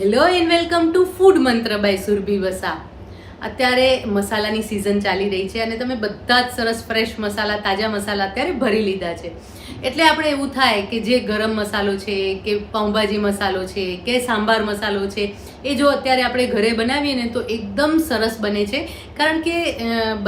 Hello and welcome to food મંત્ર by Surabhi Vasa. અત્યારે મસાલાની season ચાલી રહી છે અને તમે બધા જ સરસ ફ્રેશ મસાલા, તાજા મસાલા અત્યારે ભરી લીધા છે. એટલે આપણે એવું થાય કે જે ગરમ મસાલો છે કે પાઉંભાજી મસાલો છે કે સાંભાર મસાલો છે એ જો અત્યારે આપણે ઘરે બનાવીએ ને તો એકદમ સરસ બને છે, કારણ કે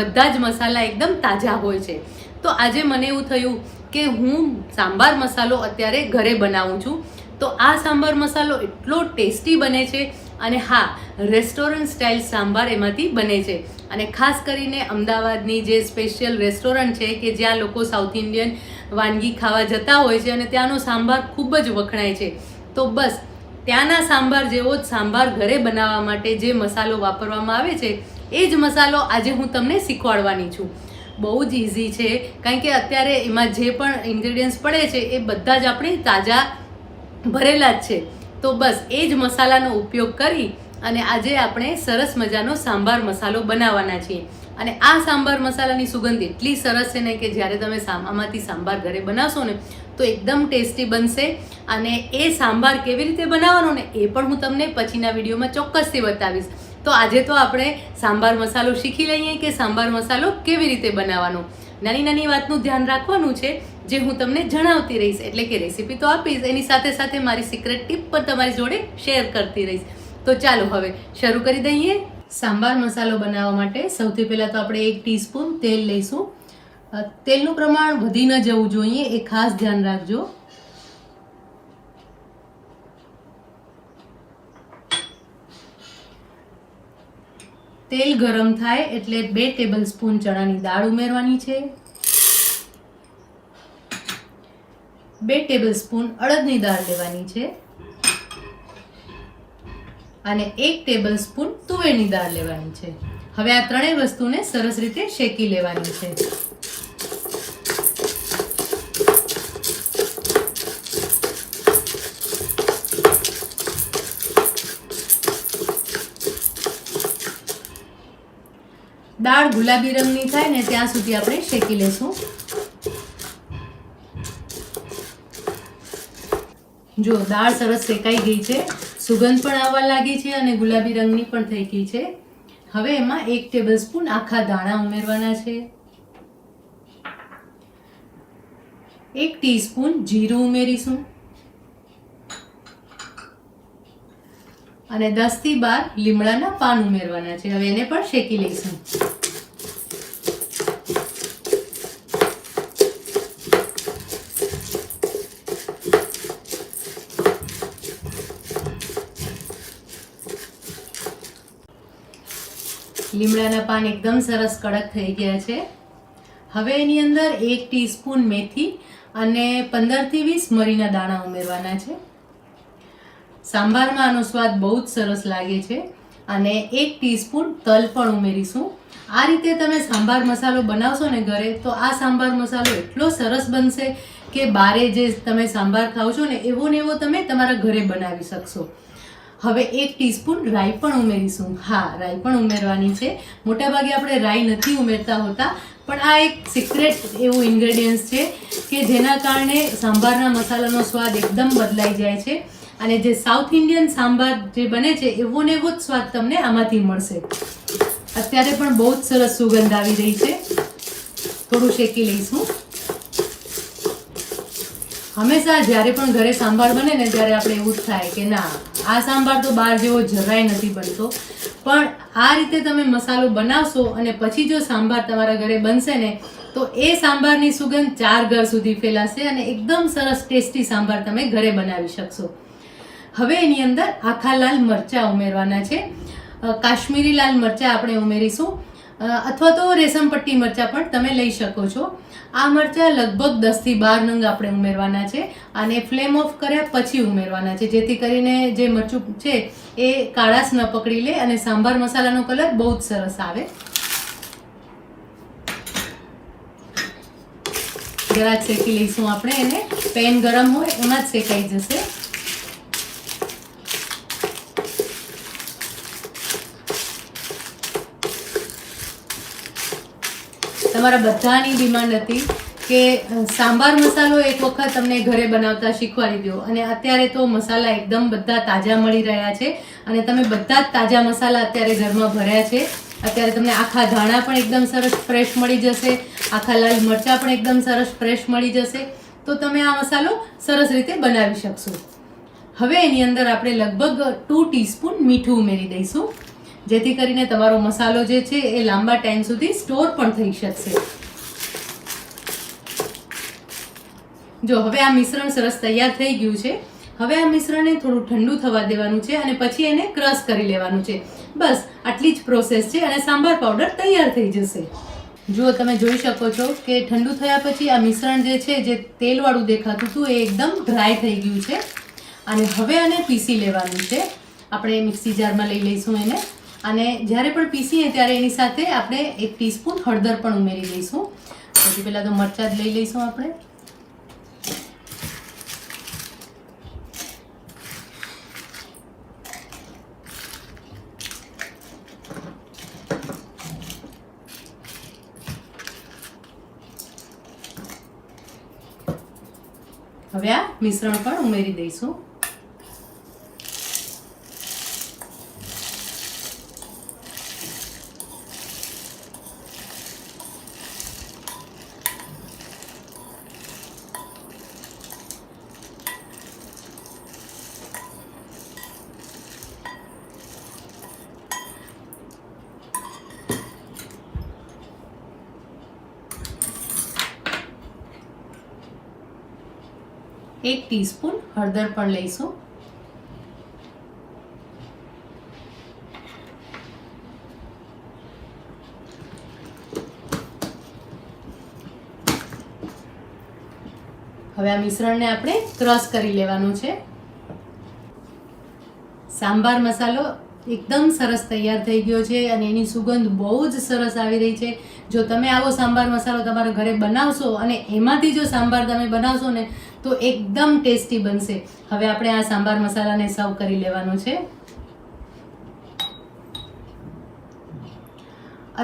બધા જ મસાલા એકદમ તાજા હોય છે. તો આજે મને એવું થયું કે હું સાંભાર મસાલો અત્યારે ઘરે બનાવું છું. તો આ સાંભાર મસાલો એટલો ટેસ્ટી બને છે અને હા, રેસ્ટોરન્ટ સ્ટાઇલ સાંભાર એમાંથી બને છે. અને ખાસ કરીને અમદાવાદની જે સ્પેશિયલ રેસ્ટોરન્ટ છે કે જ્યાં લોકો સાઉથ ઇન્ડિયન વાનગી ખાવા જતા હોય છે અને ત્યાંનો સાંભાર ખૂબ જ વખણાય છે. તો બસ ત્યાંના સાંભાર જેવો જ સાંભાર ઘરે બનાવવા માટે જે મસાલો વાપરવામાં આવે છે એ જ મસાલો આજે હું તમને શીખવાડવાની છું. બહુ જ ઇઝી છે, કારણ કે અત્યારે એમાં જે પણ ઇન્ગ્રેડિયન્ટ્સ પડે છે એ બધા જ આપણે તાજા ભરેલા જ છે. તો બસ એ જ મસાલાનો ઉપયોગ કરી અને આજે આપણે સરસ મજાનો સાંભાર મસાલો બનાવવાના છીએ. અને આ સાંભાર મસાલાની સુગંધ એટલી સરસ છે ને કે જ્યારે તમે આમાંથી સાંભાર ઘરે બનાવશો ને તો એકદમ ટેસ્ટી બનશે. અને એ સાંભાર કેવી રીતે બનાવવાનો ને એ પણ હું તમને પછીના વિડીયોમાં ચોક્કસથી બતાવીશ. તો આજે તો આપણે સાંભાર મસાલો શીખી લઈએ કે સાંભાર મસાલો કેવી રીતે બનાવવાનો. નાની નાની વાતનું ધ્યાન રાખવાનું છે જે હું તમને જણાવતી રહીશ. એટલે કે રેસીપી તો આપીશ, એની સાથે સાથે મારી સિક્રેટ ટીપ પણ તમારી જોડે શેર કરતી રહીશ. તો ચાલો હવે શરૂ કરી દઈએ. સાંભાર મસાલો બનાવવા માટે સૌથી પહેલાં તો આપણે 1 ટીસ્પૂન તેલ લઈશું. તેલનું પ્રમાણ વધી ન જવું જોઈએ, એ ખાસ ધ્યાન રાખજો. તેલ ગરમ થાય એટલે 2 ટેબલ સ્પૂન ચણાની દાળ ઉમેરવાની છે, 2 ટેબલ સ્પૂન અડદની દાળ લેવાની છે અને 1 ટેબલ સ્પૂન તુવેરની દાળ લેવાની છે. હવે આ ત્રણેય વસ્તુને સરસ રીતે શેકી લેવાની છે. દાળ ગુલાબી રંગની થાય ને ત્યાં સુધી આપણે શેકી લેશું. જો દાળ સરસ શેકાઈ ગઈ છે, સુગંધ પણ આવવા લાગી છે અને ગુલાબી રંગની પણ થઈ ગઈ છે. હવે એમાં 1 ટેબલ સ્પૂન આખા દાણા ઉમેરવાના છે, 1 ટીસ્પૂન જીરું ઉમેરીશું અને 10 થી 12 લીમડાના પાન ઉમેરવાના છે. હવે એને પણ શેકી લઈશું. લીમડાના પાન એકદમ સરસ કડક થઈ ગયા છે. હવે એની અંદર 1 ટીસ્પૂન મેથી અને 15 થી 20 મરીના દાણા ઉમેરવાના છે. સાંભારમાં આનો સ્વાદ બહુ જ સરસ લાગે છે. અને 1 ટીસ્પૂન તલ પણ ઉમેરીશું. આ રીતે તમે સાંભાર મસાલો બનાવશો ને ઘરે તો આ સાંભાર મસાલો એટલો સરસ બનશે કે બારે જે તમે સાંભાર ખાવ છો ને એવો ને એવો તમે તમારા ઘરે બનાવી શકશો. હવે 1 ટીસ્પૂન રાઈ પણ ઉમેરીશું. હા, રાઈ પણ ઉમેરવાની છે. મોટાભાગે આપણે રાઈ નથી ઉમેરતા હોતા, પણ આ એક સિક્રેટ એવું ઇન્ગ્રેડિયન્ટ છે કે જેના કારણે સાંભારના મસાલાનો સ્વાદ એકદમ બદલાઈ જાય છે અને જે સાઉથ ઇન્ડિયન સાંભાર જે બને છે એવો ને એવો જ સ્વાદ તમને આમાંથી મળશે. અત્યારે પણ બહુ જ સરસ સુગંધ આવી રહી છે. થોડું શેકી લઈશું. હંમેશા જ્યારે પણ ઘરે સાંભાર બને ને ત્યારે આપણે એવું જ થાય કે ના, આ સાંભાર તો બહાર જેવો જરાય નથી બનતો. પણ આ રીતે તમે મસાલો બનાવશો અને પછી જો સાંભાર તમારા ઘરે બનશે ને તો એ સાંભારની સુગંધ 4 ઘર સુધી ફેલાશે અને એકદમ સરસ ટેસ્ટી સાંભાર તમે ઘરે બનાવી શકશો. હવે એની અંદર આખા લાલ મરચાં ઉમેરવાના છે. કાશ્મીરી લાલ મરચાં આપણે ઉમેરીશું, અથવા તો રેશમ પટ્ટી મરચાં પણ તમે લઈ શકો છો. આ મરચાં લગભગ 10 થી 12 નંગ આપણે ઉમેરવાના છે અને ફ્લેમ ઓફ કર્યા પછી ઉમેરવાના છે, જેથી કરીને જે મરચું છે એ કાળાશ ન પકડી લે અને સાંભાર મસાલાનો કલર બહુ જ સરસ આવે. જરા જ શેકી લઈશું આપણે એને. પેન ગરમ હોય એમાં જ શેકાઈ જશે. તમારા બધાની ડિમાન્ડ હતી કે સાંભાર મસાલો એક વખત તમને ઘરે બનાવતા શીખવાડી દો, અને અત્યારે તો મસાલા એકદમ બધા તાજા મળી રહ્યા છે, અને તમે બધા જ તાજા મસાલા અત્યારે ઘરમાં ભર્યા છે. અત્યારે તમને આખા ધાણા પણ એકદમ સરસ ફ્રેશ મળી જશે, આખા લાલ મરચાં પણ એકદમ સરસ ફ્રેશ મળી જશે. તો તમે આ મસાલો સરસ રીતે બનાવી શકશો. હવે એની અંદર આપણે લગભગ 2 ટીસ્પૂન મીઠું ઉમેરી દઈશું, જેથી કરીને તમારો મસાલો જે છે એ લાંબા ટાઈમ સુધી સ્ટોર પણ થઈ શકશે. જો હવે આ મિશ્રણ સરસ તૈયાર થઈ ગયું છે. હવે આ મિશ્રણને થોડું ઠંડુ થવા દેવાનું છે અને પછી એને ક્રશ કરી લેવાનું છે. બસ આટલી જ પ્રોસેસ છે અને સાંભાર પાવડર તૈયાર થઈ જશે. જુઓ, તમે જોઈ શકો છો કે ઠંડુ થયા પછી આ મિશ્રણ જે છે, જે તેલવાળું દેખાતું હતું એ એકદમ ડ્રાય થઈ ગયું છે. અને હવે આને પીસી લેવાનું છે. આપણે મિક્સી જારમાં લઈ લઈશું એને, અને જ્યારે પણ પીસીએ ત્યારે એની સાથે આપણે 1 ટીસ્પૂન હળદર પણ ઉમેરી દઈશું. સૌથી પહેલાં તો મરચાં જ લઈ લઈશું આપણે. હવે આ મિશ્રણ પણ ઉમેરી દઈશું. એક ટીસ્પૂન હળદર પણ લઈશું. હવે આ મિશ્રણને આપણે ક્રશ કરી લેવાનું છે. સાંભાર મસાલો એકદમ સરસ તૈયાર થઈ ગયો છે અને એની સુગંધ બહુ જ સરસ આવી રહી છે. જો તમે આવો સાંભાર મસાલો તમારા ઘરે બનાવશો અને એમાંથી જો સાંભાર તમે બનાવશો ને તો એકદમ ટેસ્ટી બનશે. હવે આપણે આ સાંભાર મસાલાને સર્વ કરી લેવાનો છે.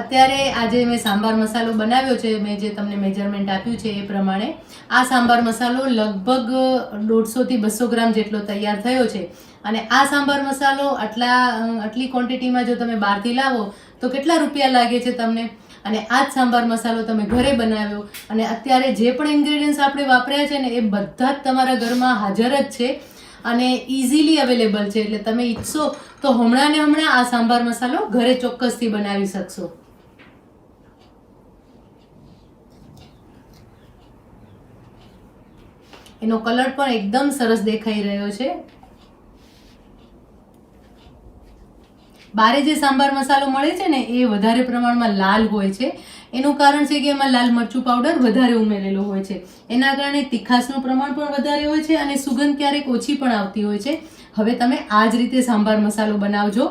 અત્યારે આજે મેં સાંભાર મસાલો બનાવ્યો છે, મેં જે તમને મેજરમેન્ટ આપ્યું છે એ પ્રમાણે આ સાંભાર મસાલો લગભગ 150 થી 200 ગ્રામ જેટલો તૈયાર થયો છે. અને આ સાંભાર મસાલો આટલી ક્વોન્ટિટીમાં જો તમે બહારથી લાવો તો કેટલા રૂપિયા લાગે છે તમને? અને આ જ સાંભાર મસાલો તમે ઘરે બનાવ્યો, અને અત્યારે જે પણ ઇન્ગ્રેડિયન્ટ્સ આપણે વાપર્યા છે ને એ બધા જ તમારા ઘરમાં હાજર જ છે અને ઇઝીલી અવેલેબલ છે. એટલે તમે ઈચ્છો તો હમણાં ને હમણાં આ સાંભાર મસાલો ઘરે ચોક્કસથી બનાવી શકશો. એનો કલર પણ એકદમ સરસ દેખાઈ રહ્યો છે. બારે જે સાંભાર મસાલો મળે છે ને એ વધારે પ્રમાણમાં લાલ હોય છે. એનું કારણ છે કે એમાં લાલ મરચું પાવડર વધારે ઉમેરેલો હોય છે. એના કારણે તીખાશનું પ્રમાણ પણ વધારે હોય છે અને સુગંધ ક્યારેક ઓછી પણ આવતી હોય છે. હવે તમે આ જ રીતે સાંભાર મસાલો બનાવજો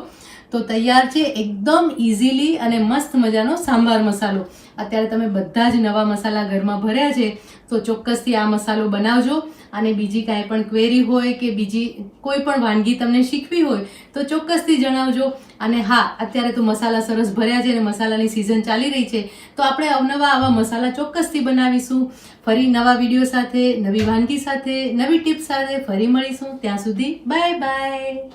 તો તૈયાર છે એકદમ ઇઝીલી અને મસ્ત મજાનો સાંભાર મસાલો. અત્યારે તમે બધા જ નવા મસાલા ઘરમાં ભર્યા છે તો ચોક્કસથી આ મસાલો બનાવજો. અને બીજી કાંઈ પણ ક્વેરી હોય કે બીજી કોઈ પણ વાનગી તમને શીખવી હોય તો ચોક્કસથી જણાવજો. અને હા, અત્યારે તો મસાલા સરસ ભર્યા છે અને મસાલાની સિઝન ચાલી રહી છે તો આપણે અવનવા આવા મસાલા ચોક્કસથી બનાવીશું. ફરી નવા વિડીયો સાથે, નવી વાનગી સાથે, નવી ટિપ્સ સાથે ફરી મળીશું. ત્યાં સુધી બાય બાય.